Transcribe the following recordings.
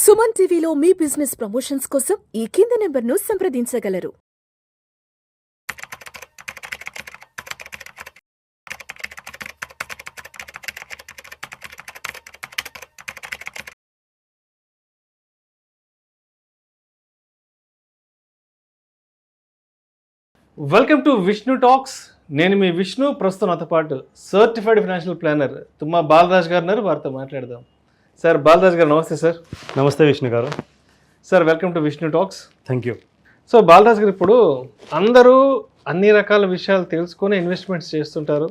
సుమన్ టీవీలో మీ business promotions కోసం ఈ కింది నెంబర్ను సంప్రదించగలరు. Welcome to Vishnu talks. నేను మీ విష్ణు. ప్రస్తుతం నాతో పాటు certified financial planner Tumma Balaraj గారు ఉన్నారు. వారితో మాట్లాడదాం. సార్ బాలరాజ్ గారు నమస్తే. సార్ నమస్తే విష్ణు గారు. Sir welcome to Vishnu talks. Thank you. So Balaraj గారు, ఇప్పుడు అందరూ అన్ని రకాల విషయాలు తెలుసుకొని ఇన్వెస్ట్మెంట్స్ చేస్తుంటారు.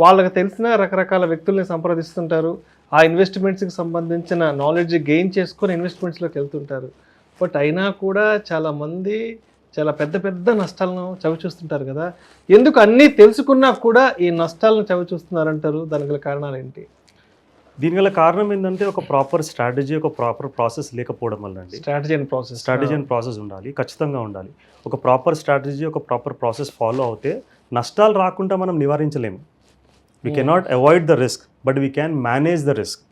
వాళ్ళకి తెలిసిన రకరకాల వ్యక్తుల్ని సంప్రదిస్తుంటారు. ఆ ఇన్వెస్ట్మెంట్స్కి సంబంధించిన నాలెడ్జ్ గెయిన్ చేసుకొని ఇన్వెస్ట్మెంట్స్లోకి వెళ్తుంటారు. బట్ అయినా కూడా చాలామంది చాలా పెద్ద పెద్ద నష్టాలను చవిచూస్తుంటారు కదా. ఎందుకు అన్నీ తెలుసుకున్నా కూడా ఈ నష్టాలను చవిచూస్తున్నారంటారు? దానికి గల కారణాలు ఏంటి? దీని గల కారణం ఏంటంటే ఒక ప్రాపర్ స్ట్రాటజీ, ఒక ప్రాపర్ ప్రాసెస్ లేకపోవడం వల్ల అండి. స్ట్రాటజీ అండ్ ప్రాసెస్ ఉండాలి, ఖచ్చితంగా ఉండాలి. ఒక ప్రాపర్ స్ట్రాటజీ, ఒక ప్రాపర్ ప్రాసెస్ ఫాలో అవుతే నష్టాలు రాకుండా మనం నివారించలేము. We cannot avoid the risk, but we can manage the risk.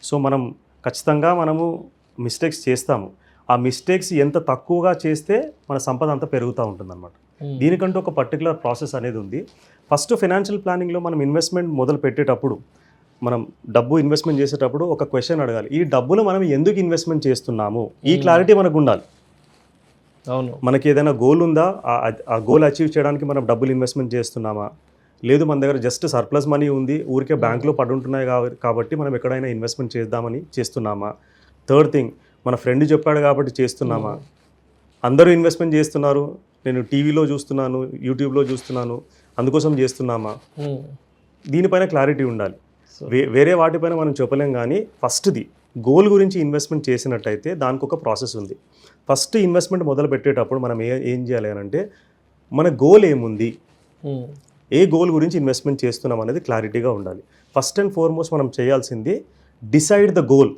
So మనం ఖచ్చితంగా మనము మిస్టేక్స్ చేస్తాము. ఆ మిస్టేక్స్ ఎంత తక్కువగా చేస్తే మన సంపద అంతా పెరుగుతూ ఉంటుంది అనమాట. దీనికంటూ ఒక పర్టికులర్ ప్రాసెస్ అనేది ఉంది. ఫస్ట్ ఫైనాన్షియల్ ప్లానింగ్లో మనం ఇన్వెస్ట్మెంట్ మొదలు పెట్టేటప్పుడు, మనం డబ్బు ఇన్వెస్ట్మెంట్ చేసేటప్పుడు ఒక క్వశ్చన్ అడగాలి. ఈ డబ్బులు మనం ఎందుకు ఇన్వెస్ట్మెంట్ చేస్తున్నాము? ఈ క్లారిటీ మనకు ఉండాలి. అవును. మనకి ఏదైనా గోల్ ఉందా? ఆ గోల్ అచీవ్ చేయడానికి మనం డబ్బులు ఇన్వెస్ట్మెంట్ చేస్తున్నామా? లేదు మన దగ్గర జస్ట్ సర్ప్లస్ మనీ ఉంది, ఊరికే బ్యాంక్లో పడుంటున్నాయి కాబట్టి మనం ఎక్కడైనా ఇన్వెస్ట్మెంట్ చేద్దామని చేస్తున్నామా? థర్డ్ థింగ్, మన ఫ్రెండ్ చెప్పాడు కాబట్టి చేస్తున్నామా? అందరూ ఇన్వెస్ట్మెంట్ చేస్తున్నారు, నేను టీవీలో చూస్తున్నాను, యూట్యూబ్లో చూస్తున్నాను, అందుకోసం చేస్తున్నామా? దీనిపైన క్లారిటీ ఉండాలి. వేరే వాటిపైన మనం చెప్పలేం. కానీ ఫస్ట్ది గోల్ గురించి ఇన్వెస్ట్మెంట్ చేసినట్టయితే దానికి ఒక ప్రాసెస్ ఉంది. ఫస్ట్ ఇన్వెస్ట్మెంట్ మొదలు పెట్టేటప్పుడు మనం ఏం చేయాలి అంటే, మన గోల్ ఏముంది, ఏ గోల్ గురించి ఇన్వెస్ట్మెంట్ చేస్తున్నాం అనేది క్లారిటీగా ఉండాలి. ఫస్ట్ అండ్ ఫార్మోస్ట్ మనం చేయాల్సింది డిసైడ్ ద గోల్.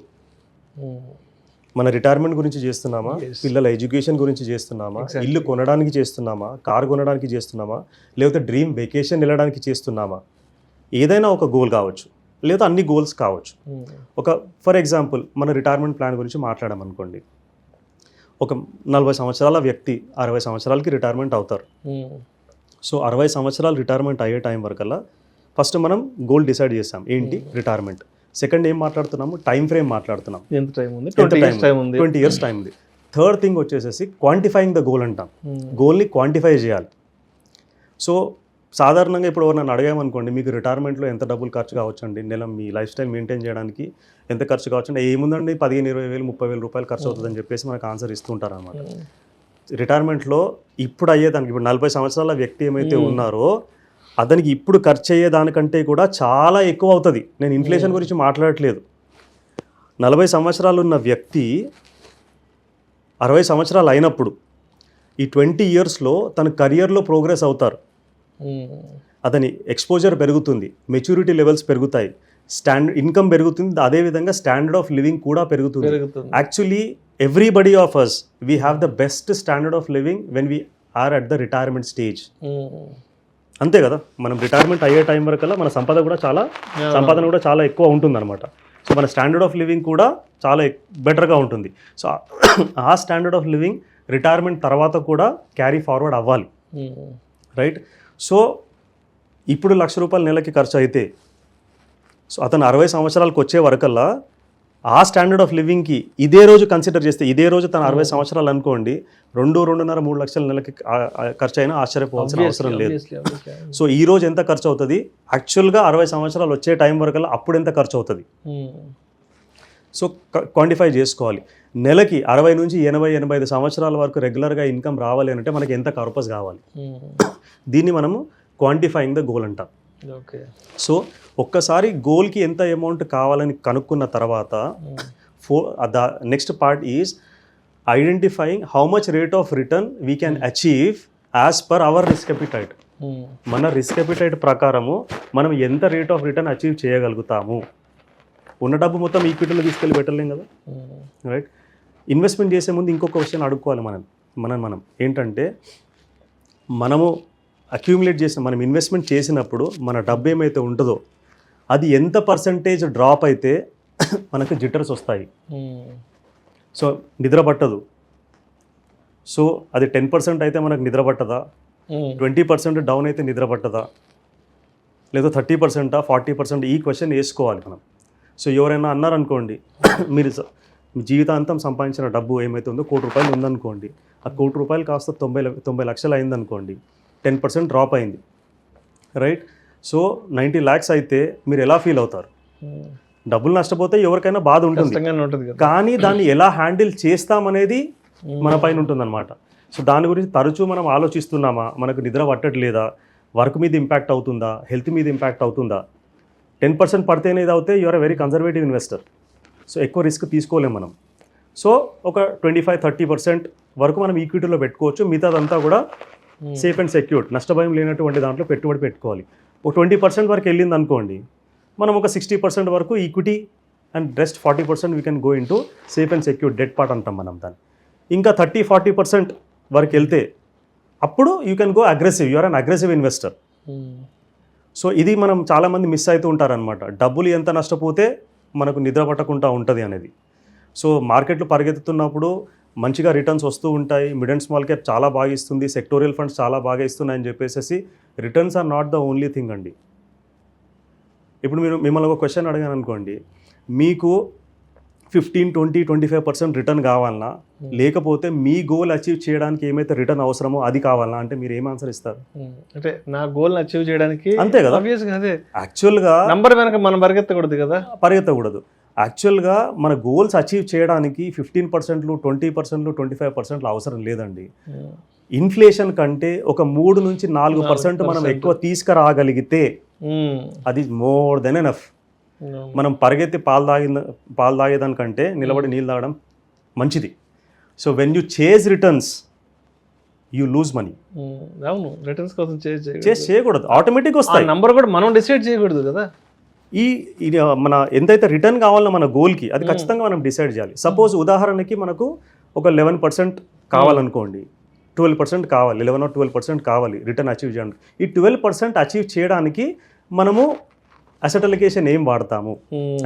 మన రిటైర్మెంట్ గురించి చేస్తున్నామా? పిల్లల ఎడ్యుకేషన్ గురించి చేస్తున్నామా? ఇల్లు కొనడానికి చేస్తున్నామా? కారు కొనడానికి చేస్తున్నామా? లేకపోతే డ్రీమ్ వెకేషన్ వెళ్ళడానికి చేస్తున్నామా? ఏదైనా ఒక గోల్ కావచ్చు, లేదా అన్ని గోల్స్ కావచ్చు. ఫర్ ఎగ్జాంపుల్ మన రిటైర్మెంట్ ప్లాన్ గురించి మాట్లాడామనుకోండి. ఒక 40 సంవత్సరాల వ్యక్తి 60 సంవత్సరాలకి రిటైర్మెంట్ అవుతారు. సో 60 సంవత్సరాలు రిటైర్మెంట్ అయ్యే టైం వరకల్లా ఫస్ట్ మనం గోల్ డిసైడ్ చేస్తాం, ఏంటి రిటైర్మెంట్. సెకండ్ ఏం మాట్లాడుతున్నాము? టైం ఫ్రేమ్ మాట్లాడుతున్నాం. ఎంత టైం ఉంది? 20 years టైం ఉంది. థర్డ్ థింగ్ వచ్చేసేసి క్వాంటిఫైయింగ్ ద గోల్ అంటాం. గోల్ని క్వాంటిఫై చేయాలి. సో సాధారణంగా ఇప్పుడు నన్ను అడిగామనుకోండి, మీకు రిటైర్మెంట్లో ఎంత డబ్బులు ఖర్చు కావచ్చండి, నెల మీ లైఫ్ స్టైల్ మెయింటైన్ చేయడానికి ఎంత ఖర్చు కావచ్చండి? ఏముందండి, 15,000, 20,000, 30,000 రూపాయలు ఖర్చు అవుతుందని చెప్పేసి మనకు ఆన్సర్ ఇస్తుంటారు అనమాట. రిటైర్మెంట్లో ఇప్పుడు అయ్యేదానికి, ఇప్పుడు 40 సంవత్సరాల వ్యక్తి ఏమైతే ఉన్నారో అతనికి ఇప్పుడు ఖర్చు అయ్యే దానికంటే కూడా చాలా ఎక్కువ అవుతుంది. నేను ఇన్ఫ్లేషన్ గురించి మాట్లాడట్లేదు. 40 సంవత్సరాలు ఉన్న వ్యక్తి 60 సంవత్సరాలు అయినప్పుడు ఈ 20 yearsలో తన కెరియర్లో ప్రోగ్రెస్ అవుతారు. అతని ఎక్స్పోజర్ పెరుగుతుంది, మెచ్యూరిటీ లెవెల్స్ పెరుగుతాయి, ఇన్కమ్ పెరుగుతుంది, అదేవిధంగా స్టాండర్డ్ ఆఫ్ లివింగ్ కూడా పెరుగుతుంది. Actually everybody of us we have the best standard of living when we are at the retirement stage. అంతే కదా. మనం రిటైర్మెంట్ అయ్యే టైం వరకల్లా మన సంపాదన కూడా చాలా ఎక్కువ ఉంటుందన్నమాట. సో మన స్టాండర్డ్ ఆఫ్ లివింగ్ కూడా చాలా బెటర్గా ఉంటుంది. సో ఆ స్టాండర్డ్ ఆఫ్ లివింగ్ రిటైర్మెంట్ తర్వాత కూడా క్యారీ ఫార్వర్డ్ అవ్వాలి, రైట్? సో ఇప్పుడు ₹1,00,000 నెలకి ఖర్చు అయితే, సో అతను 60 సంవత్సరాలకు వచ్చే వరకల్లా ఆ స్టాండర్డ్ ఆఫ్ లివింగ్కి ఇదే రోజు కన్సిడర్ చేస్తే, ఇదే రోజు తను 60 సంవత్సరాలు అనుకోండి, 2.5 3 లక్షల నెలకి ఖర్చు అయినా ఆశ్చర్యపోవాల్సిన అవసరం లేదు. సో ఈ రోజు ఎంత ఖర్చు అవుతుంది, యాక్చువల్గా 60 సంవత్సరాలు వచ్చే టైం వరకల్లా అప్పుడు ఎంత ఖర్చు అవుతుంది, సో క్వాంటిఫై చేసుకోవాలి. నెలకి 60 నుంచి 80 85 సంవత్సరాల వరకు రెగ్యులర్గా ఇన్కమ్ రావాలి అంటే మనకి ఎంత పర్పస్ కావాలి, దీన్ని మనము క్వాంటిఫైయింగ్ ద గోల్ అంటాం. సో ఒక్కసారి గోల్కి ఎంత అమౌంట్ కావాలని కనుక్కున్న తర్వాత next part is identifying how much rate of return we can achieve as per our risk appetite. మన రిస్క్ ఎపిటైట్ ప్రకారము మనం ఎంత రేట్ ఆఫ్ రిటర్న్ అచీవ్ చేయగలుగుతాము. ఉన్న డబ్బు మొత్తం ఈక్విటీలో తీసుకెళ్ళి పెట్టలేం కదా, రైట్? ఇన్వెస్ట్మెంట్ చేసే ముందు ఇంకొక క్వశ్చన్ అడుక్కోవాలి మనం ఏంటంటే, మనము అక్యూములేట్ చేసిన, మనం ఇన్వెస్ట్మెంట్ చేసినప్పుడు మన డబ్బు ఏమైతే ఉంటుందో అది ఎంత పర్సంటేజ్ డ్రాప్ అయితే మనకు జిట్టర్స్ వస్తాయి. సో నిద్ర పట్టదు. సో అది 10% అయితే మనకు నిద్ర పట్టదా, 20% డౌన్ అయితే నిద్ర పట్టదా, లేదా 30%, 40%? ఈ క్వశ్చన్ వేసుకోవాలి మనం. సో ఎవరైనా అన్నారనుకోండి, మీరు మీ జీవితాంతం సంపాదించిన డబ్బు ఏమైతే ఉందో ₹1,00,00,000 ఉందనుకోండి, ఆ ₹1,00,00,000 కాస్త 90 లక్షలు అయిందనుకోండి, 10% డ్రాప్ అయింది, రైట్? సో 90 lakhs అయితే మీరు ఎలా ఫీల్ అవుతారు? డబ్బులు నష్టపోతే ఎవరికైనా బాధ ఉంటుంది, కానీ దాన్ని ఎలా హ్యాండిల్ చేస్తామనేది మన పైన ఉంటుందన్నమాట. సో దాని గురించి తరచూ మనం ఆలోచిస్తున్నామా? మనకు నిద్ర పట్టట్లేదా? వర్క్ మీద ఇంపాక్ట్ అవుతుందా? హెల్త్ మీద ఇంపాక్ట్ అవుతుందా? 10% పడితేనే ఇది అవుతే you're a very conservative investor. So ఎక్కువ రిస్క్ తీసుకోలేం మనం. సో ఒక 25-30% వరకు మనం ఈక్విటీలో పెట్టుకోవచ్చు. మిగతాదంతా కూడా సేఫ్ అండ్ సెక్యూర్డ్, నష్టభయం లేనటువంటి దాంట్లో పెట్టుబడి పెట్టుకోవాలి. ఒక 20% వరకు వెళ్ళింది అనుకోండి, మనం ఒక 60% వరకు equity and rest 40% we can go into safe and secured debt part అంటాం మనం దాన్ని. ఇంకా 30-40% వరకు వెళ్తే అప్పుడు you can go aggressive, you're an aggressive investor. So ఇది మనం చాలామంది మిస్ అవుతూ ఉంటారనమాట. డబ్బులు ఎంత నష్టపోతే మనకు నిద్ర పట్టకుండా ఉంటుంది అనేది. సో మార్కెట్లు పరిగెత్తుతున్నప్పుడు మంచిగా రిటర్న్స్ వస్తూ ఉంటాయి, మిడ్ అండ్ స్మాల్ క్యాప్ చాలా బాగా ఇస్తుంది, సెక్టోరియల్ ఫండ్స్ చాలా బాగా ఇస్తున్నాయని చెప్పేసి returns are not the only thing అండి. ఇప్పుడు మిమ్మల్ని ఒక క్వశ్చన్ అడిగాను అనుకోండి, మీకు 15-20-25% రిటర్న్ కావాలన్నా, లేకపోతే మీ గోల్ అచీవ్ చేయడానికి ఏమైతే రిటర్న్ అవసరమో అది కావాలన్నా, అంటే మీరు ఏం ఆన్సర్ ఇస్తారు? అంటే నా గోల్ అచీవ్ చేయడానికి అంతే కదా. అదే యాక్చువల్గా నంబర్ వెనక మనం పరిగెత్తకూడదు కదా, పరిగెత్తకూడదు. యాక్చువల్గా మన గోల్స్ అచీవ్ చేయడానికి 15%, 20%, 25% అవసరం లేదండి. ఇన్ఫ్లేషన్ కంటే ఒక 3-4% మనం ఎక్కువ తీసుకురాగలిగితే అది మోర్ దెన్ ఎనఫ్. మనం పరిగెత్తి పాలు తాగేదానికంటే నిలబడి నీళ్ళు తాగడం మంచిది. So when you chase returns you lose money. అవును, రిటర్న్స్ కోసం చేయకూడదు, ఆటోమేటిక్ వస్తాయి. నంబర్ కూడా మనం డిసైడ్ చేయకూడదు కదా. ఈ మన ఎంతైతే రిటర్న్ కావాలో మన గోల్కి, అది ఖచ్చితంగా మనం డిసైడ్ చేయాలి. సపోజ్ ఉదాహరణకి మనకు ఒక 11% కావాలనుకోండి, 12% కావాలి, 11 or 12% కావాలి రిటర్న్ అచీవ్ చేయడానికి. ఈ 12% అచీవ్ చేయడానికి మనము అసెట్ అలొకేషన్ ఏం వాడతాము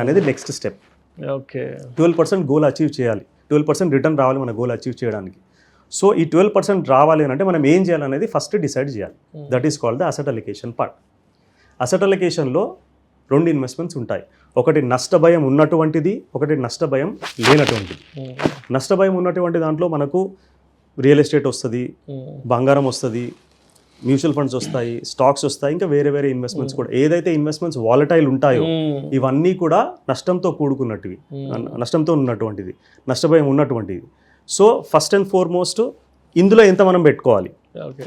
అనేది next step. Okay, 12% goal achieve చేయాలి, 12% రిటర్న్ రావాలి మన గోల్ అచీవ్ చేయడానికి. సో ఈ 12% రావాలి అంటే మనం ఏం చేయాలనేది ఫస్ట్ డిసైడ్ చేయాలి. That is called the asset allocation part. Asset అలొకేషన్లో 2 ఇన్వెస్ట్మెంట్స్ ఉంటాయి. ఒకటి నష్టభయం ఉన్నటువంటిది, ఒకటి నష్టభయం లేనటువంటిది. నష్టభయం ఉన్నటువంటి దాంట్లో మనకు రియల్ ఎస్టేట్ వస్తుంది, బంగారం వస్తుంది, మ్యూచువల్ ఫండ్స్ వస్తాయి, స్టాక్స్ వస్తాయి, ఇంకా వేరే వేరే ఇన్వెస్ట్మెంట్స్ కూడా. ఏదైతే ఇన్వెస్ట్మెంట్స్ వాలటైల్ ఉంటాయో ఇవన్నీ కూడా నష్టంతో కూడుకున్నటివి, నష్టంతో ఉన్నటువంటిది, నష్టభయం ఉన్నటువంటిది. సో ఫస్ట్ అండ్ ఫార్మోస్ట్ ఇందులో ఎంత మనం పెట్టుకోవాలి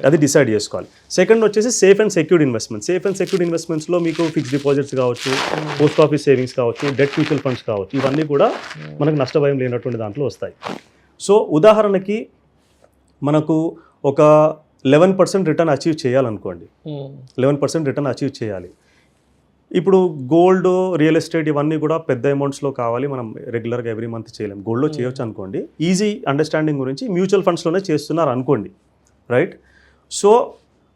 అది డిసైడ్ చేసుకోవాలి. సెకండ్ వచ్చేసి safe and secured investment. Safe and secured ఇన్వెస్ట్మెంట్స్లో మీకు ఫిక్స్డ్ డిపాజిట్స్ కావచ్చు, పోస్ట్ ఆఫీస్ సేవింగ్స్ కావచ్చు, డెట్ మ్యూచువల్ ఫండ్స్ కావచ్చు, ఇవన్నీ కూడా మనకు నష్టభయం లేనటువంటి దాంట్లో వస్తాయి. సో ఉదాహరణకి మనకు ఒక 11% రిటర్న్ అచీవ్ చేయాలనుకోండి, 11% రిటర్న్ అచీవ్ చేయాలి. ఇప్పుడు గోల్డ్, రియల్ ఎస్టేట్ ఇవన్నీ కూడా పెద్ద అమౌంట్స్లో కావాలి, మనం రెగ్యులర్గా ఎవ్రీ మంత్ చేయలేం. గోల్డ్లో చేయొచ్చు అనుకోండి. ఈజీ అండర్స్టాండింగ్ గురించి మ్యూచువల్ ఫండ్స్లోనే చేస్తున్నారు అనుకోండి, రైట్? సో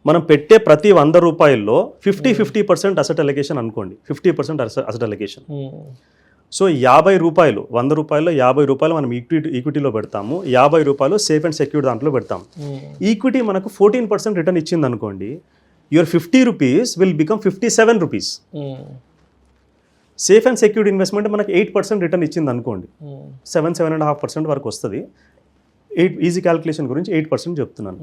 మనం పెట్టే ప్రతి 100 రూపాయల్లో 50% అసెట్ అలొకేషన్ అనుకోండి, 50% అసెట్ అలొకేషన్. సో 50 రూపాయలు, 100 రూపాయల్లో 50 రూపాయలు మనం ఈక్విటీలో పెడతాము, 50 రూపాయలు సేఫ్ అండ్ సెక్యూర్డ్ దాంట్లో పెడతాము. ఈక్విటీ మనకు 14% రిటర్న్ ఇచ్చింది అనుకోండి, your 50 rupees will become 57 rupees. Safe and secured investment మనకు 8% రిటర్న్ ఇచ్చింది అనుకోండి, 7-7.5% వరకు వస్తుంది. ఈజీ క్యాల్కులేషన్ గురించి 8% చెప్తున్నాను.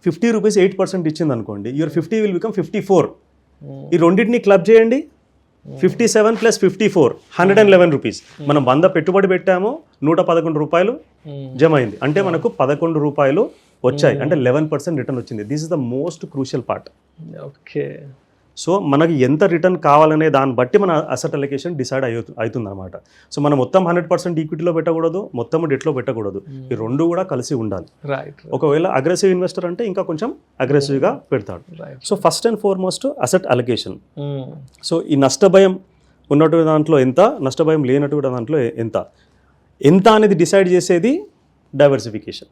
50 రూపీస్ 8% ఇచ్చింది అనుకోండి, యువర్ 50 విల్ బికమ్ 54. ఈ రెండింటిని క్లబ్ చేయండి, 57 + 54 111 రూపీస్. మనం 100 పెట్టుబడి పెట్టాము, 111 రూపాయలు జమ అయింది, అంటే మనకు 11 రూపాయలు వచ్చాయి, అంటే 11% రిటర్న్ వచ్చింది. This is the most crucial part. Okay, so మనకి ఎంత రిటర్న్ కావాలనే దాన్ని బట్టి మన అసెట్ అలొకేషన్ డిసైడ్ అవుతుంది అనమాట. సో మనం మొత్తం 100% ఈక్విటీలో పెట్టకూడదు, మొత్తం డెట్లో పెట్టకూడదు, ఈ రెండు కూడా కలిసి ఉండాలి. ఒకవేళ అగ్రెసివ్ ఇన్వెస్టర్ అంటే ఇంకా కొంచెం అగ్రెసివ్గా పెడతాడు. So first and foremost asset allocation. So ఈ నష్టభయం ఉన్నటువంటి దాంట్లో ఎంత, నష్టభయం లేనటువంటి దాంట్లో ఎంత అనేది డిసైడ్ చేసేది డైవర్సిఫికేషన్.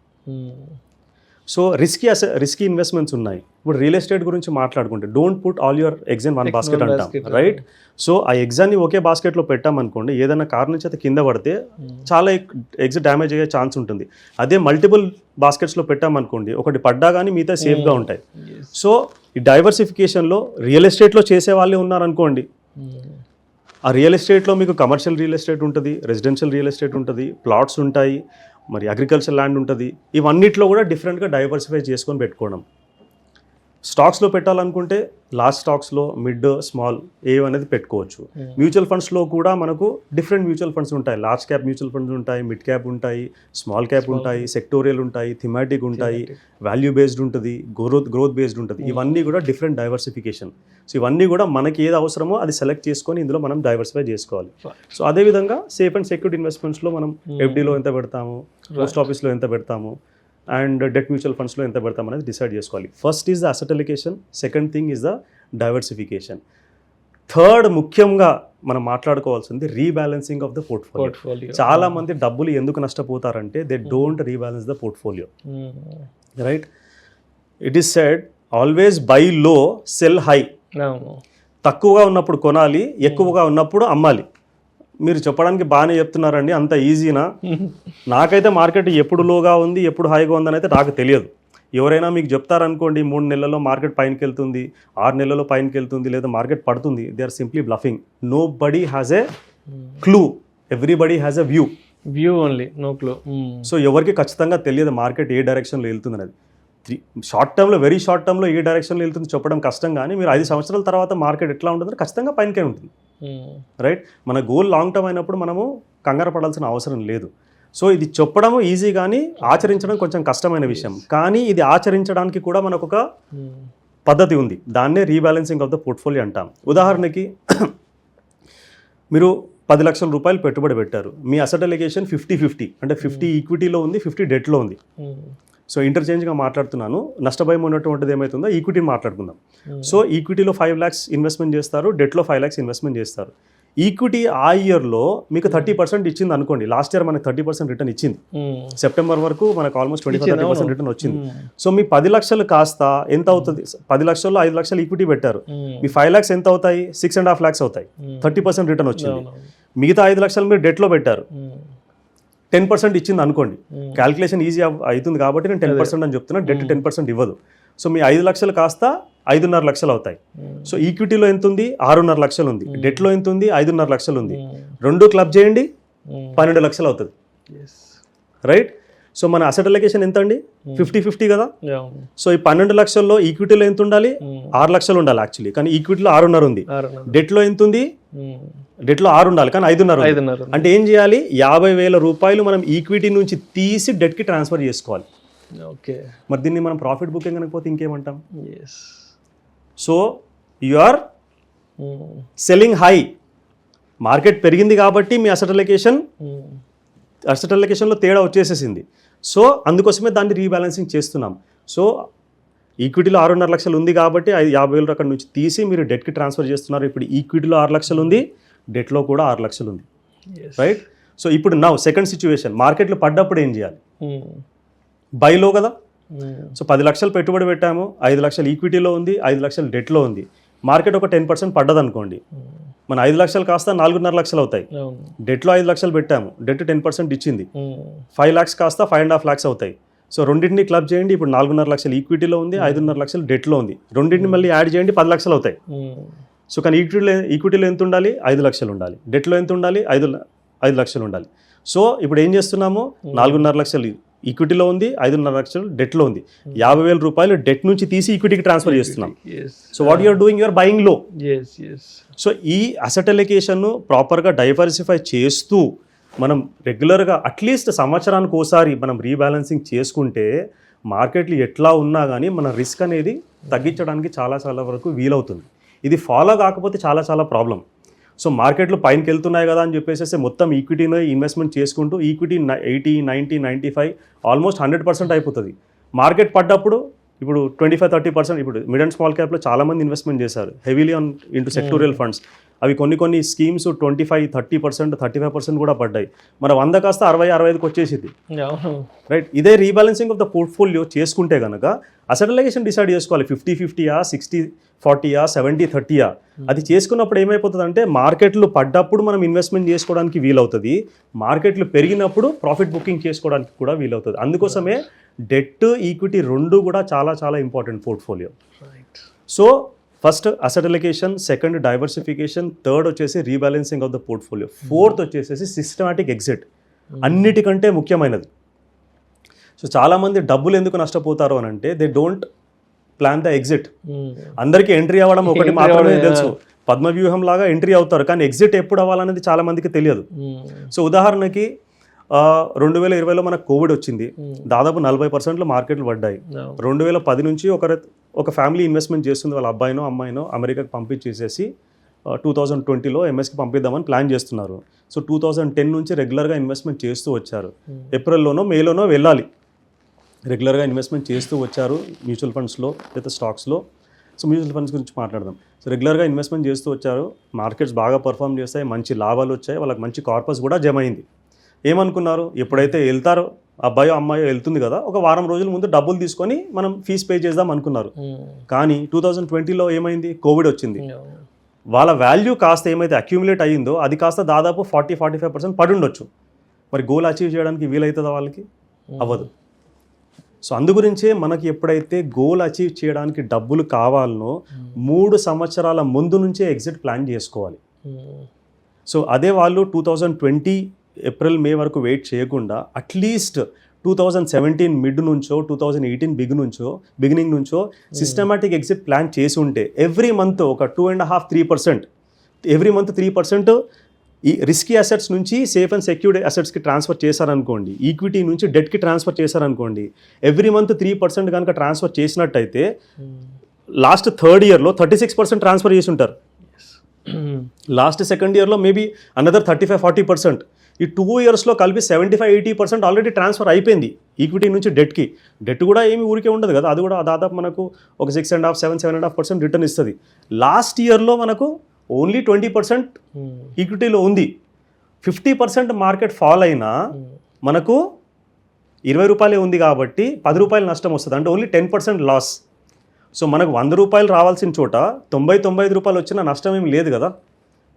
సో రిస్కీ ఇన్వెస్ట్మెంట్స్ ఉన్నాయి. ఇప్పుడు రియల్ ఎస్టేట్ గురించి మాట్లాడుకుంటే don't put all your eggs in one basket అంటాం, రైట్? సో ఆ ఎగ్జాన్ని ఒకే బాస్కెట్లో పెట్టామనుకోండి, ఏదైనా కారణం చేత కింద పడితే చాలా ఎగ్స్ డ్యామేజ్ అయ్యే ఛాన్స్ ఉంటుంది. అదే మల్టిపుల్ బాస్కెట్స్లో పెట్టామనుకోండి, ఒకటి పడ్డా కానీ మిగతా సేఫ్గా ఉంటాయి. సో ఈ డైవర్సిఫికేషన్లో రియల్ ఎస్టేట్లో చేసే వాళ్ళే ఉన్నారనుకోండి, ఆ రియల్ ఎస్టేట్లో మీకు కమర్షియల్ రియల్ ఎస్టేట్ ఉంటుంది, రెసిడెన్షియల్ రియల్ ఎస్టేట్ ఉంటుంది, ప్లాట్స్ ఉంటాయి, మరి అగ్రికల్చర్ ల్యాండ్ ఉంటుంది. ఇవన్నిట్లో కూడా డిఫరెంట్గా డైవర్సిఫై చేసుకొని పెట్టుకోవడం. స్టాక్స్లో పెట్టాలనుకుంటే లార్జ్ స్టాక్స్లో మిడ్ స్మాల్ ఏవనేది పెట్టుకోవచ్చు. మ్యూచువల్ ఫండ్స్లో కూడా మనకు డిఫరెంట్ మ్యూచువల్ ఫండ్స్ ఉంటాయి. లార్జ్ క్యాప్ మ్యూచువల్ ఫండ్స్ ఉంటాయి, మిడ్ క్యాప్ ఉంటాయి, స్మాల్ క్యాప్ ఉంటాయి, సెక్టోరియల్ ఉంటాయి, థిమాటిక్ ఉంటాయి, వాల్యూ బేస్డ్ ఉంటుంది, గ్రోత్ బేస్డ్ ఉంటుంది. ఇవన్నీ కూడా డిఫరెంట్ డైవర్సిఫికేషన్. సో ఇవన్నీ కూడా మనకి ఏది అవసరమో అది సెలెక్ట్ చేసుకొని ఇందులో మనం డైవర్సిఫై చేసుకోవాలి. సో అదేవిధంగా సేఫ్ అండ్ సెక్యూర్డ్ ఇన్వెస్ట్మెంట్స్లో మనం ఎఫ్డీలో ఎంత పెడతాము, పోస్ట్ ఆఫీస్లో ఎంత పెడతాము, అండ్ డెట్ మ్యూచువల్ ఫండ్స్లో ఎంత పెడతాం అనేది డిసైడ్ చేసుకోవాలి. First is the asset allocation, second thing is the diversification, third ముఖ్యంగా మనం మాట్లాడుకోవాల్సింది రీబ్యాలెన్సింగ్ ఆఫ్ ద పోర్ట్ఫోలియో. చాలా మంది డబ్బులు ఎందుకు నష్టపోతారంటే they don't rebalance the portfolio, right? It is said always buy low sell high. తక్కువగా ఉన్నప్పుడు కొనాలి, ఎక్కువగా ఉన్నప్పుడు అమ్మాలి. మీరు చెప్పడానికి బాగానే చెప్తున్నారండి, అంత ఈజీనా? నాకైతే మార్కెట్ ఎప్పుడు లోగా ఉంది ఎప్పుడు హైగా ఉందని అయితే నాకు తెలియదు. ఎవరైనా మీకు చెప్తారనుకోండి 3 నెలల్లో మార్కెట్ పైనకి వెళ్తుంది, 6 నెలల్లో పైనకి వెళ్తుంది, లేదా మార్కెట్ పడుతుంది, they are simply bluffing. Nobody has a clue, everybody has a view only, no clue. So ఎవరికి ఖచ్చితంగా తెలియదు మార్కెట్ ఏ డైరెక్షన్లో వెళ్తుంది అనేది. షార్ట్ టర్మ్లో, వెరీ షార్ట్ టర్మ్లో ఏ డైరెక్షన్లో వెళ్తుంది చెప్పడం కష్టం, కానీ మీరు 5 సంవత్సరాల తర్వాత మార్కెట్ ఎట్లా ఉంటుందో ఖచ్చితంగా పైనకే ఉంటుంది, రైట్? మన గోల్ లాంగ్ టర్మ్ అయినప్పుడు మనము కంగారు పడాల్సిన అవసరం లేదు. సో ఇది చెప్పడం ఈజీ కానీ ఆచరించడం కొంచెం కష్టమైన విషయం. కానీ ఇది ఆచరించడానికి కూడా మనకు ఒక పద్ధతి ఉంది, దాన్నే రీబ్యాలెన్సింగ్ ఆఫ్ ద పోర్ట్ఫోలియో అంటాం. ఉదాహరణకి మీరు 10 లక్షల రూపాయలు పెట్టుబడి పెట్టారు, మీ అసెట్ అలికేషన్ 50-50, అంటే 50 ఈక్విటీలో ఉంది, 50 డెట్లో ఉంది. సో ఇంటర్చేంజ్గా మాట్లాడుతున్నాను, నష్టభయం ఉన్నటువంటిది ఏమవుతుందో ఈక్విటీని మాట్లాడుకుందాం. సో ఈక్విటీలో 5 lakhs ఇన్వెస్ట్మెంట్ చేస్తారు, డెట్లో 5 lakhs ఇన్వెస్ట్మెంట్ చేస్తారు. ఈక్విటీ ఆ ఇయర్లో మీకు 30% ఇచ్చింది అనుకోండి. లాస్ట్ ఇయర్ మనకు 30% రిటర్న్ ఇచ్చింది, సెప్టెంబర్ వరకు మనకు ఆల్మోస్ట్ 25-30% రిటర్న్ వచ్చింది. సో మీ 10 లక్షలు కాస్త ఎంత అవుతుంది? 10 లక్షల్లో 5 లక్షలు ఈక్విటీ పెట్టారు, మీ 5 lakhs ఎంత అవుతాయి? 6.5 lakhs అవుతాయి. 30% రిటర్న్ వచ్చింది. మిగతా 5 లక్షలు మీరు డెట్లో పెట్టారు, 10% ఇచ్చింది అనుకోండి. క్యాల్కులేషన్ ఈజీ అవుతుంది కాబట్టి నేను 10% అని చెప్తున్నా, డెట్ 10% ఇవ్వదు. సో మీ 5 లక్షలు కాస్త 5.5 లక్షలు అవుతాయి. సో ఈక్విటీలో ఎంత ఉంది? 6.5 లక్షలు ఉంది. డెట్లో ఎంత ఉంది? 5.5 లక్షలు ఉంది. రెండు క్లబ్ చేయండి, 12 లక్షలు అవుతుంది, రైట్? సో మన అసెట్ అలికేషన్ ఎంత అండి? 50-50 కదా. సో ఈ 12 లక్షల్లో ఈక్విటీలో ఎంత ఉండాలి? 6 లక్షలు ఉండాలి యాక్చువల్లీ, కానీ ఈక్విటీలో 6.5 ఉంది. డెట్లో ఎంత ఉంది? డెట్లో 6 ఉండాలి, కానీ 5.5. అంటే ఏం చేయాలి? 50,000 రూపాయలు మనం ఈక్విటీ నుంచి తీసి డెట్కి ట్రాన్స్ఫర్ చేసుకోవాలి. ఓకే, మరి దీన్ని మనం ప్రాఫిట్ బుకింగ్ అనకపోతే ఇంకేమంటాం? So you are selling high. Market పెరిగింది కాబట్టి మీ అసెట్ అలికేషన్లో తేడా వచ్చేసేసింది. సో అందుకోసమే దాన్ని రీబ్యాలెన్సింగ్ చేస్తున్నాం. సో ఈక్విటీలో 6.5 లక్షలు ఉంది కాబట్టి 50,000 అక్కడ నుంచి తీసి మీరు డెట్కి ట్రాన్స్ఫర్ చేస్తున్నారు. ఇప్పుడు ఈక్విటీలో 6 లక్షలు ఉంది, డెట్లో కూడా 6 లక్షలు ఉంది, రైట్? సో ఇప్పుడు సెకండ్ సిచ్యువేషన్, మార్కెట్లో పడ్డప్పుడు ఏం చేయాలి? బైలో కదా. సో 10 లక్షలు పెట్టుబడి పెట్టాము, 5 లక్షలు ఈక్విటీలో ఉంది, 5 లక్షలు డెట్లో ఉంది. మార్కెట్ ఒక 10% పడ్డది అనుకోండి, మన 5 లక్షలు కాస్త 4.5 లక్షలు అవుతాయి. డెట్లో 5 లక్షలు పెట్టాము, డెట్ 10% ఇచ్చింది, 5 lakhs కాస్త 5.5 lakhs అవుతాయి. సో రెండింటిని క్లబ్ చేయండి, ఇప్పుడు 4.5 లక్షలు ఈక్విటీలో ఉంది, 5.5 లక్షలు డెట్లో ఉంది. రెండింటిని మళ్ళీ యాడ్ చేయండి, 10 లక్షలు అవుతాయి. సో కానీ ఈక్విటీలో ఎంత ఉండాలి? 5 లక్షలు ఉండాలి. డెట్లో ఎంత ఉండాలి? 5 లక్షలు ఉండాలి. సో ఇప్పుడు ఏం చేస్తున్నాము? 4.5 లక్షలు ఈక్విటీలో ఉంది, 5.5 లక్షలు డెట్లో ఉంది. 50,000 రూపాయలు డెట్ నుంచి తీసి ఈక్విటీకి ట్రాన్స్ఫర్ చేస్తున్నాం. So what you're doing? You're buying low. So ఈ అసెట్ అలికేషన్ ప్రాపర్గా డైవర్సిఫై చేస్తూ మనం రెగ్యులర్గా అట్లీస్ట్ సంవత్సరానికి ఒకసారి మనం రీబ్యాలెన్సింగ్ చేసుకుంటే మార్కెట్లు ఎట్లా ఉన్నా కానీ మన రిస్క్ అనేది తగ్గించడానికి చాలా వరకు వీలవుతుంది. ఇది ఫాలో కాకపోతే చాలా ప్రాబ్లం. సో మార్కెట్లు పైనకి వెళ్తున్నాయి కదా అని చెప్పేసి మొత్తం ఈక్విటీలో ఇన్వెస్ట్మెంట్ చేసుకుంటూ ఈక్విటీ 80, 90, 95 ఆల్మోస్ట్ 100% అయిపోతుంది. మార్కెట్ పడ్డప్పుడు ఇప్పుడు 25-30%, ఇప్పుడు మిడ్ అండ్ స్మాల్ క్యాప్లో చాలామంది ఇన్వెస్ట్మెంట్ చేశారు హెవీలీ ఇంటూ సెక్టోరియల్ ఫండ్స్. అవి కొన్ని స్కీమ్స్ 25-30%, 35% కూడా పడ్డాయి. మన 100 కాస్త 60-65కి వచ్చేసింది. రైట్, ఇదే రీబ్యాలెన్సింగ్ ఆఫ్ ద పోర్ట్ఫోలియో చేసుకుంటే కనుక అసెట్ అలొకేషన్ డిసైడ్ చేసుకోవాలి. 50-50యా, 60-40యా, 70-30యా. అది చేసుకున్నప్పుడు ఏమైపోతుంది అంటే మార్కెట్లు పడ్డప్పుడు మనం ఇన్వెస్ట్మెంట్ చేసుకోవడానికి వీలవుతుంది, మార్కెట్లు పెరిగినప్పుడు ప్రాఫిట్ బుకింగ్ చేసుకోవడానికి కూడా వీలవుతుంది. అందుకోసమే డెట్ ఈక్విటీ రెండు కూడా చాలా చాలా important portfolio. So first asset allocation, second diversification, third వచ్చేసి rebalancing of the portfolio, fourth వచ్చేసి సిస్టమాటిక్ ఎగ్జిట్. అన్నిటికంటే ముఖ్యమైనది. సో చాలామంది డబ్బులు ఎందుకు నష్టపోతారు అని అంటే they don't plan the exit. అందరికీ ఎంట్రీ అవ్వడం ఒకటి మాత్రమే తెలుసు, పద్మవ్యూహం లాగా ఎంట్రీ అవుతారు, కానీ ఎగ్జిట్ ఎప్పుడు అవ్వాలనేది చాలా మందికి తెలియదు. సో ఉదాహరణకి 2020లో మనకు కోవిడ్ వచ్చింది, దాదాపు 40% మార్కెట్లు పడ్డాయి. 2010 నుంచి ఒక ఫ్యామిలీ ఇన్వెస్ట్మెంట్ చేస్తుంది, వాళ్ళ అబ్బాయినో అమ్మాయినో అమెరికాకి పంపించేసేసి 2020లో ఎంఎస్కి పంపిద్దామని ప్లాన్ చేస్తున్నారు. సో 2010 నుంచి రెగ్యులర్గా ఇన్వెస్ట్మెంట్ చేస్తూ వచ్చారు. ఏప్రిల్లోనో మేలోనో వెళ్ళాలి, రెగ్యులర్గా ఇన్వెస్ట్మెంట్ చేస్తూ వచ్చారు మ్యూచువల్ ఫండ్స్లో లేదా స్టాక్స్లో. సో మ్యూచువల్ ఫండ్స్ గురించి మాట్లాడదాం. సో రెగ్యులర్గా ఇన్వెస్ట్మెంట్ చేస్తూ వచ్చారు, మార్కెట్స్ బాగా పర్ఫామ్ చేస్తాయి, మంచి లాభాలు వచ్చాయి, వాళ్ళకి మంచి కార్పస్ కూడా జమ అయింది. ఏమనుకున్నారు, ఎప్పుడైతే వెళ్తారో అబ్బాయో అమ్మాయో వెళ్తుంది కదా, ఒక వారం రోజుల ముందు డబ్బులు తీసుకొని మనం ఫీజు పే చేద్దాం అనుకున్నారు. కానీ 2020లో ఏమైంది, కోవిడ్ వచ్చింది. వాళ్ళ వాల్యూ కాస్త ఏమైతే అక్యూములేట్ అయ్యిందో అది కాస్త దాదాపు 40-45% పడి ఉండొచ్చు. మరి గోల్ అచీవ్ చేయడానికి వీలవుతుందా వాళ్ళకి? అవ్వదు. సో అందుగురించే మనకి ఎప్పుడైతే గోల్ అచీవ్ చేయడానికి డబ్బులు కావాలనో 3 సంవత్సరాల ముందు నుంచే ఎగ్జిట్ ప్లాన్ చేసుకోవాలి. సో అదే వాళ్ళు 2020 ఏప్రిల్ మే వరకు వెయిట్ చేయకుండా అట్లీస్ట్ 2017 మిడ్ నుంచో 2018 బిగినింగ్ నుంచో సిస్టమాటిక్ ఎగ్జిట్ ప్లాన్ చేసి ఉంటే ఎవ్రీ మంత్ ఒక 2.5-3%, ఎవ్రీ మంత్ 3% ఈ రిస్కీ అసెట్స్ నుంచి సేఫ్ అండ్ సెక్యూర్డ్ అసెట్స్కి ట్రాన్స్ఫర్ చేశారనుకోండి, ఈక్విటీ నుంచి డెట్కి ట్రాన్స్ఫర్ చేశారనుకోండి, ఎవ్రీ మంత్ 3% కనుక ట్రాన్స్ఫర్ చేసినట్టయితే లాస్ట్ థర్డ్ ఇయర్లో 36% ట్రాన్స్ఫర్ చేసి ఉంటారు. లాస్ట్ సెకండ్ ఇయర్లో మేబీ అనదర్ 35-40%. ఈ 2 ఇయర్స్లో కలిపి 75-80% ఆల్రెడీ ట్రాన్స్ఫర్ అయిపోయింది ఈక్విటీ నుంచి డెట్కి. డెట్ కూడా ఏమి ఊరికే ఉండదు కదా, అది కూడా దాదాపు మనకు ఒక 6.5-7.5% రిటర్న్ ఇస్తుంది. లాస్ట్ ఇయర్లో మనకు ఓన్లీ 20% ఈక్విటీలో ఉంది. 50% మార్కెట్ ఫాల్ అయినా మనకు 20 రూపాయలే ఉంది కాబట్టి 10 రూపాయలు నష్టం వస్తుంది, అంటే ఓన్లీ 10% లాస్. సో మనకు 100 రూపాయలు రావాల్సిన చోట 90-95 రూపాయలు వచ్చినా నష్టం ఏమి లేదు కదా.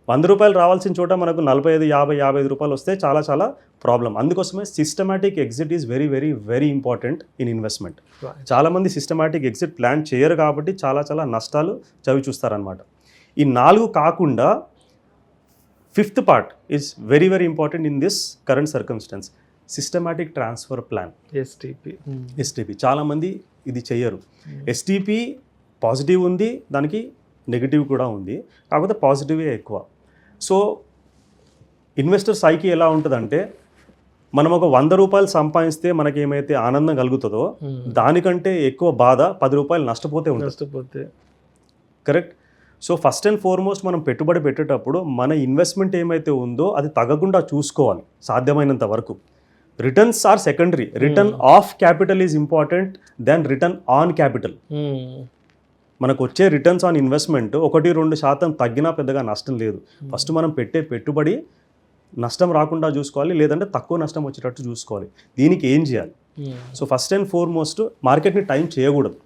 100 రూపాయలు రావాల్సిన చోట మనకు 45-50 రూపాయలు వస్తే చాలా చాలా ప్రాబ్లం. అందుకోసమే systematic exit is very very very important in investment. చాలామంది సిస్టమాటిక్ ఎగ్జిట్ ప్లాన్ చేయరు కాబట్టి చాలా చాలా నష్టాలు చవి చూస్తారనమాట. ఈ 4 కాకుండా 5th part is very very important in this current circumstance, systematic transfer plan, STP. చాలామంది ఇది చెయ్యరు. ఎస్టీపీ పాజిటివ్ ఉంది, దానికి నెగిటివ్ కూడా ఉంది, కాకపోతే పాజిటివే ఎక్కువ. సో ఇన్వెస్టర్ సైకి ఎలా ఉంటుందంటే, మనం ఒక 100 రూపాయలు సంపాదిస్తే మనకి ఏమైతే ఆనందం కలుగుతుందో దానికంటే ఎక్కువ బాధ 10 రూపాయలు నష్టపోతే ఉంటుంది. Correct. So first and foremost మనం పెట్టుబడి పెట్టేటప్పుడు మన ఇన్వెస్ట్మెంట్ ఏమైతే ఉందో అది తగ్గకుండా చూసుకోవాలి సాధ్యమైనంత వరకు. Returns are secondary, return of capital is important then return on capital. మనకు వచ్చే రిటర్న్స్ ఆన్ ఇన్వెస్ట్మెంట్ 1-2% తగ్గినా పెద్దగా నష్టం లేదు. ఫస్ట్ మనం పెట్టే పెట్టుబడి నష్టం రాకుండా చూసుకోవాలి, లేదంటే తక్కువ నష్టం వచ్చేటట్టు చూసుకోవాలి. దీనికి ఏం చేయాలి? సో ఫస్ట్ అండ్ ఫార్మోస్ట్ మార్కెట్ని టైం చేయకూడదు.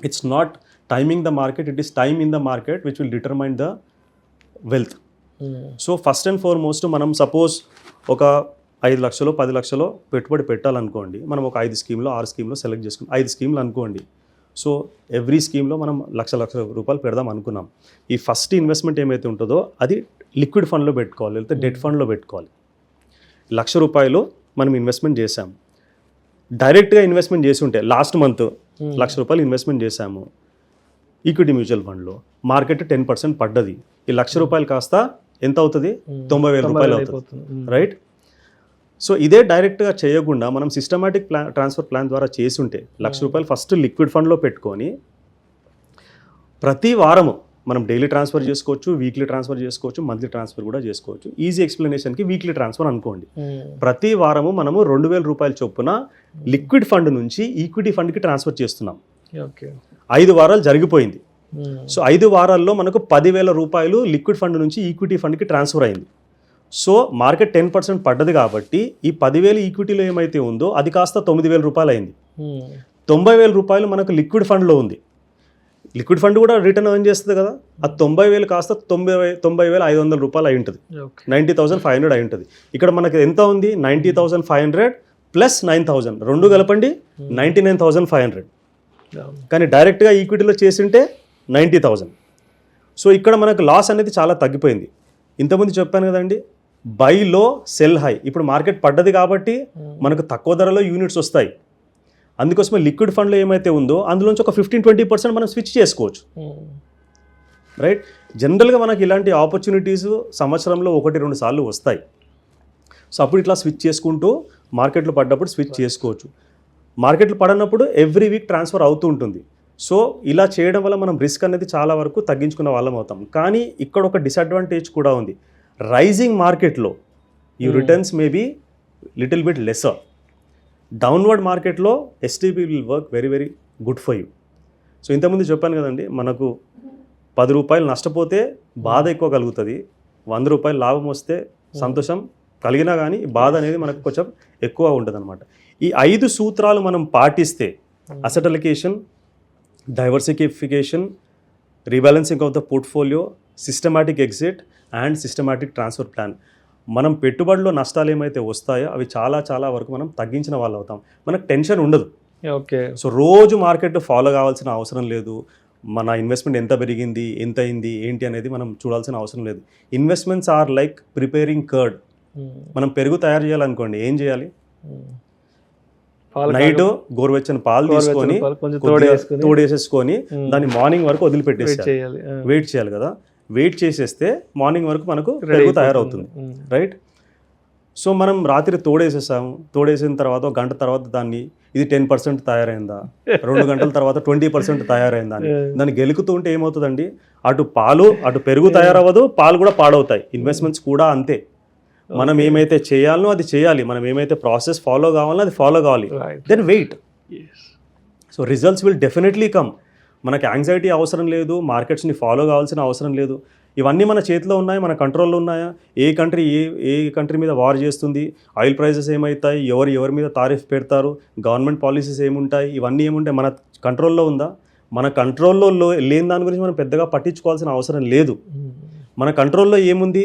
It's not timing the market, it is time in the market which will determine the wealth. So first and foremost మనం సపోజ్ ఒక 5 లక్షలు 10 లక్షలు పెట్టుబడి పెట్టాలనుకోండి, మనం ఒక 5 స్కీమ్లో 6 స్కీమ్లో సెలెక్ట్ చేసుకున్నాం. 5 స్కీమ్లు అనుకోండి. సో ఎవ్రీ స్కీమ్లో మనం లక్ష రూపాయలు పెడదాం అనుకున్నాం. ఈ ఫస్ట్ ఇన్వెస్ట్మెంట్ ఏమైతే ఉంటుందో అది లిక్విడ్ ఫండ్లో పెట్టుకోవాలి, లేకపోతే డెట్ ఫండ్లో పెట్టుకోవాలి. ₹1,00,000 మనం ఇన్వెస్ట్మెంట్ చేసాము. డైరెక్ట్గా ఇన్వెస్ట్మెంట్ చేసి ఉంటే లాస్ట్ మంత్ ₹1,00,000 ఇన్వెస్ట్మెంట్ చేశాము ఈక్విటీ మ్యూచువల్ ఫండ్లో, మార్కెట్ 10% పడ్డది. ఈ ₹1,00,000 కాస్త ఎంత అవుతుంది? 90,000 రూపాయలు అవుతుంది. రైట్. సో ఇదే డైరెక్ట్గా చేయకుండా మనం సిస్టమాటిక్ ట్రాన్స్ఫర్ ప్లాన్ ద్వారా చేసి ఉంటే ₹1,00,000 ఫస్ట్ లిక్విడ్ ఫండ్లో పెట్టుకొని ప్రతి వారము మనం డైలీ ట్రాన్స్ఫర్ చేసుకోవచ్చు, వీక్లీ ట్రాన్స్ఫర్ చేసుకోవచ్చు, మంత్లీ ట్రాన్స్ఫర్ కూడా చేసుకోవచ్చు. ఈజీ ఎక్స్ప్లెనేషన్కి వీక్లీ ట్రాన్స్ఫర్ అనుకోండి. ప్రతి వారము మనము ₹2,000 చొప్పున లిక్విడ్ ఫండ్ నుంచి ఈక్విటీ ఫండ్కి ట్రాన్స్ఫర్ చేస్తున్నాం. 5 వారాలు జరిగిపోయింది. సో 5 వారాల్లో మనకు 10,000 రూపాయలు లిక్విడ్ ఫండ్ నుంచి ఈక్విటీ ఫండ్కి ట్రాన్స్ఫర్ అయింది. సో మార్కెట్ 10% పడ్డది కాబట్టి ఈ 10,000 ఈక్విటీలో ఏమైతే ఉందో అది కాస్త 9,000 రూపాయలు అయింది. 90,000 రూపాయలు మనకు లిక్విడ్ ఫండ్లో ఉంది. లిక్విడ్ ఫండ్ కూడా రిటర్న్ ఎర్న్ చేస్తుంది కదా, ఆ 90,000 కాస్త 90,500 రూపాయలు అయి ఉంటుంది, 90,500 అయి ఉంటుంది. ఇక్కడ మనకి ఎంత ఉంది, 90,500 ప్లస్ 9,000 రెండు కలపండి 99,500. కానీ డైరెక్ట్గా ఈక్విటీలో చేసింటే 90,000. సో ఇక్కడ మనకు లాస్ అనేది చాలా తగ్గిపోయింది. ఇంతకుముందు చెప్పాను కదండి, బై లో సెల్ హై. ఇప్పుడు మార్కెట్ పడ్డది కాబట్టి మనకు తక్కువ ధరలో యూనిట్స్ వస్తాయి. అందుకోసమే లిక్విడ్ ఫండ్లో ఏమైతే ఉందో అందులోంచి ఒక 15-20% మనం స్విచ్ చేసుకోవచ్చు, రైట్. జనరల్గా మనకి ఇలాంటి ఆపర్చునిటీస్ సంవత్సరంలో 1-2 సార్లు వస్తాయి. సో అప్పుడు ఇట్లా స్విచ్ చేసుకుంటూ మార్కెట్లో పడ్డప్పుడు స్విచ్ చేసుకోవచ్చు. మార్కెట్లు పడనప్పుడు ఎవ్రీ వీక్ ట్రాన్స్ఫర్ అవుతూ ఉంటుంది. సో ఇలా చేయడం వల్ల మనం రిస్క్ అనేది చాలా వరకు తగ్గించుకున్న వాళ్ళం అవుతాం. కానీ ఇక్కడ ఒక డిసడ్వాంటేజ్ కూడా ఉంది. రైజింగ్ మార్కెట్లో ఈ returns may be little bit lesser. Downward మార్కెట్లో STP will work very very good for you. So ఇంతకుముందు చెప్పాను కదండి, మనకు 10 రూపాయలు నష్టపోతే బాధ ఎక్కువ కలుగుతుంది, 100 రూపాయలు లాభం వస్తే సంతోషం కలిగినా కానీ బాధ అనేది మనకు కొంచెం ఎక్కువ ఉంటుంది అనమాట. ఈ 5 సూత్రాలు మనం పాటిస్తే asset allocation, diversification, rebalancing of the portfolio, systematic exit and systematic transfer plan, మనం పెట్టుబడిలో నష్టాలు ఏమైతే వస్తాయో అవి చాలా చాలా వరకు మనం తగ్గించిన వాళ్ళు అవుతాం. మనకు టెన్షన్ ఉండదు. ఓకే. సో రోజు మార్కెట్ ఫాలో కావాల్సిన అవసరం లేదు. మన ఇన్వెస్ట్మెంట్ ఎంత పెరిగింది, ఎంత అయింది, ఏంటి అనేది మనం చూడాల్సిన అవసరం లేదు. Investments are like preparing curd. మనం పెరుగు తయారు చేయాలనుకోండి, ఏం చేయాలి, నైట్ గోరువెచ్చని పాలు తీసుకొని తోడేసేసుకొని దాన్ని మార్నింగ్ వరకు వదిలిపెట్టేసి వెయిట్ చేయాలి కదా. వెయిట్ చేసేస్తే మార్నింగ్ వరకు మనకు పెరుగు తయారవుతుంది, రైట్. సో మనం రాత్రి తోడేసేసాము, తోడేసిన తర్వాత 1 గంట తర్వాత దాన్ని ఇది 10% తయారైందా, 2 గంటల తర్వాత 20% తయారైందా అని దాన్ని గెలుకుతూ ఉంటే ఏమవుతుందండి, అటు పెరుగు తయారవ్వదు, పాలు కూడా పాడవుతాయి. ఇన్వెస్ట్మెంట్స్ కూడా అంతే. మనం ఏమైతే చేయాలనో అది చేయాలి, మనం ఏమైతే ప్రాసెస్ ఫాలో కావాలో అది ఫాలో కావాలి, then wait. So results will definitely come. మనకి యాంగ్జైటీ అవసరం లేదు, మార్కెట్స్ని ఫాలో కావాల్సిన అవసరం లేదు. ఇవన్నీ మన చేతిలో ఉన్నాయి, మన కంట్రోల్లో ఉన్నాయా. ఏ కంట్రీ మీద వార్ చేస్తుంది, ఆయిల్ ప్రైసెస్ ఏమవుతాయి, ఎవరి మీద తారీఫ్ పెడతారు, గవర్నమెంట్ పాలసీస్ ఏముంటాయి, ఇవన్నీ ఏముంటాయి, మన కంట్రోల్లో ఉందా. మన కంట్రోల్లో లేని దాని గురించి మనం పెద్దగా పట్టించుకోవాల్సిన అవసరం లేదు. మన కంట్రోల్లో ఏముంది,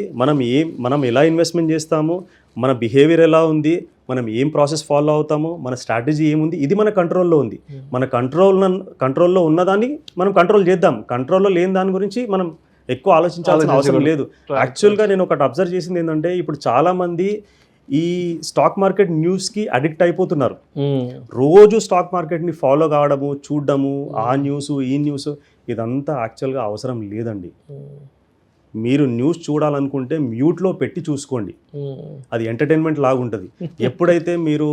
మనం ఎలా ఇన్వెస్ట్మెంట్ చేస్తాము, మన బిహేవియర్ ఎలా ఉంది, మనం ఏం ప్రాసెస్ ఫాలో అవుతాము, మన స్ట్రాటజీ ఏముంది, ఇది మన కంట్రోల్లో ఉంది. మన కంట్రోల్లో ఉన్నదాన్ని మనం కంట్రోల్ చేద్దాం. కంట్రోల్లో లేని దాని గురించి మనం ఎక్కువ ఆలోచించాల్సిన అవసరం లేదు. యాక్చువల్గా నేను ఒకటి అబ్జర్వ్ చేసింది ఏంటంటే, ఇప్పుడు చాలామంది ఈ స్టాక్ మార్కెట్ న్యూస్కి అడిక్ట్ అయిపోతున్నారు. రోజు స్టాక్ మార్కెట్ని ఫాలో కావడము, చూడడము, ఆ న్యూస్ ఈ న్యూస్, ఇదంతా యాక్చువల్గా అవసరం లేదండి. మీరు న్యూస్ చూడాలనుకుంటే మ్యూట్లో పెట్టి చూసుకోండి, అది ఎంటర్టైన్మెంట్ లాగా ఉంటుంది. ఎప్పుడైతే మీరు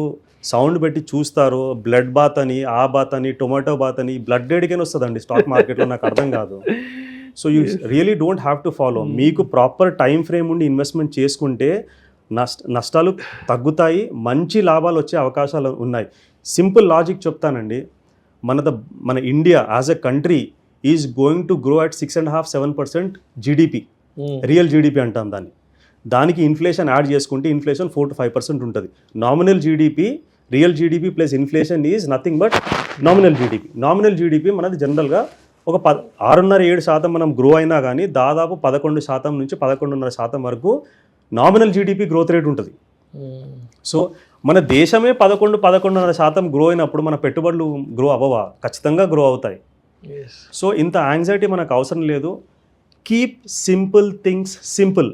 సౌండ్ పెట్టి చూస్తారో, బ్లడ్ బాత్ అని, ఆ బాత్ అని, టొమాటో బాత్ అని, బ్లడ్ డెడికేన్ వస్తుందండి స్టాక్ మార్కెట్లో, నాకు అర్థం కాదు. So you really don't have to follow. మీకు ప్రాపర్ టైం ఫ్రేమ్ ఉండి ఇన్వెస్ట్మెంట్ చేసుకుంటే నష్టాలు తగ్గుతాయి, మంచి లాభాలు వచ్చే అవకాశాలు ఉన్నాయి. సింపుల్ లాజిక్ చెప్తానండి, మన India as a country is going to grow at 6.5-7% GDP, real GDP అంటాం దాన్ని. దానికి ఇన్ఫ్లేషన్ యాడ్ చేసుకుంటే ఇన్ఫ్లేషన్ 4-5% ఉంటుంది. Nominal GDP, real GDP plus inflation is nothing but nominal GDP. Nominal GDP మనది జనరల్గా ఒక 6.5-7% మనం గ్రో అయినా కానీ దాదాపు 11% నుంచి 11.5% వరకు నామినల్ జీడిపి గ్రోత్ రేట్ ఉంటుంది. సో మన దేశమే 11-11.5% గ్రో అయినప్పుడు మన పెట్టుబడులు గ్రో అవ్వవా? ఖచ్చితంగా గ్రో అవుతాయి. సో ఇంత యాంగ్జైటీ మనకు అవసరం లేదు. Keep simple things simple.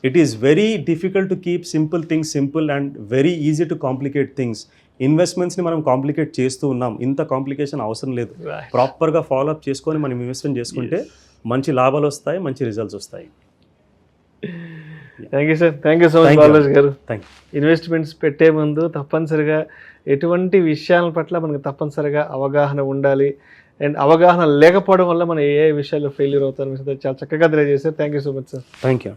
It is very difficult to keep simple things simple and very easy to complicate things. ఇన్వెస్ట్మెంట్స్ని మనం కాంప్లికేట్ చేస్తూ ఉన్నాం, ఇంత కాంప్లికేషన్ అవసరం లేదు. ప్రాపర్గా ఫాలోఅప్ చేసుకొని మనం ఇన్వెస్ట్మెంట్ చేసుకుంటే మంచి లాభాలు వస్తాయి, మంచి రిజల్ట్స్ వస్తాయి. Thank you sir, thank you so much Balaji గారు. Thank you. ఇన్వెస్ట్మెంట్స్ పెట్టే ముందు తప్పనిసరిగా ఎటువంటి విషయాల పట్ల మనకు తప్పనిసరిగా అవగాహన ఉండాలి. అండ్ అవగాహన లేకపోవడం వల్ల మనం ఏ విషయాల్లో ఫెయిల్యూర్ అవుతారో చాలా చక్కగా తెలియజేశారు. Thank you so much sir. Thank you.